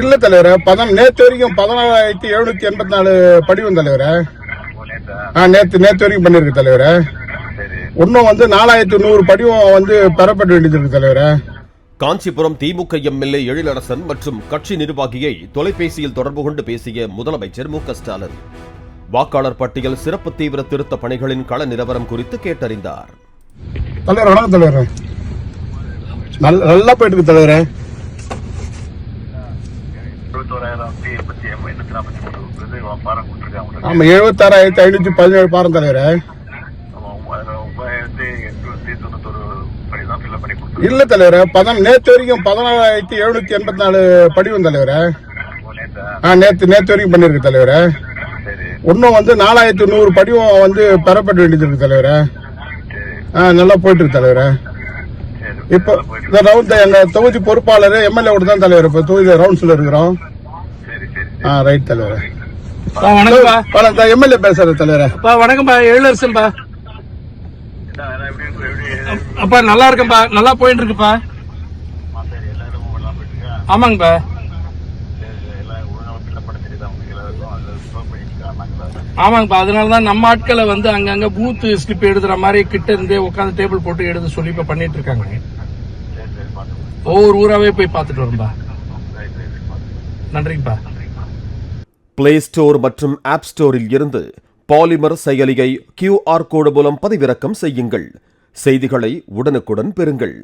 இல்ல தலைவர நேற்று வரைக்கும் 14,784 படிவம் தலைவர. நேற்று வரைக்கும் பண்ணிருக்கு தலைவர. இன்னும் 4,100 படிவம் பெறப்பட வேண்டியது இருக்கு தலைவர. காஞ்சிபுரம் திமுக எம்எல்ஏ எழிலரசன் மற்றும் கட்சி நிர்வாகியை தொலைபேசியில் தொடர்பு கொண்டு பேசிய முதலமைச்சர் மு.க.ஸ்டாலின் வாக்காளர் பட்டியல் சிறப்பு தீவிர திருத்த பணிகளின் கள நிலவரம் குறித்து கேட்டறிந்தார். தலைவர் வணக்கம் தலைவர். நல்லா போயிட்டு இருக்கு தலைவர. 76,517 பாரம் தலைவர. இல்ல தலைவர நேற்று வரைக்கும் 14,784 படிவம் தலைவர. நேற்று வரைக்கும் பண்ணிருக்கு தலைவர. இன்னும் 4,100 படிவம் பெறப்பட வேண்டியது இருக்கு தலைவர. நல்லா போயிட்டு இருக்கு தலைவர. இப்ப இந்த ரவுண்ட் எங்க தொகுதி பொறுப்பாளர் எம்எல்ஏ ஓட தான் தலைவர் இப்ப தொகுதி ரவுண்ட்ஸ்ல இருக்கிறோம். ரைட் தலைவர. வணக்கம் எம்எல்ஏ பேசுற தலைவர. வணக்கம்பா எழிலரசன்பா. அப்பா நல்லா இருக்கேன்பா, நல்லா போயிட்டு இருக்குப்பா. ஆமாங்கப்பா. ஆமாங்கப்பா, அதனாலதான் நம்ம ஆட்களை அங்கங்க பூத் ஸ்லிப் எழுதுற மாதிரி கிட்ட இருந்தே உட்காந்து டேபிள் போட்டு எழுத சொல்லி இப்ப பண்ணிட்டு இருக்காங்க. ஒவ்வொரு ஊராவே போய் பார்த்துட்டு வரும்பா. நன்றிங்கப்பா. பிளே ஸ்டோர் மற்றும் ஆப் ஸ்டோரில் இருந்து பாலிமர் செயலியை QR கோடு மூலம் பதிவிறக்கம் செய்யுங்கள். செய்திகளை உடனுக்குடன் பெறுங்கள்.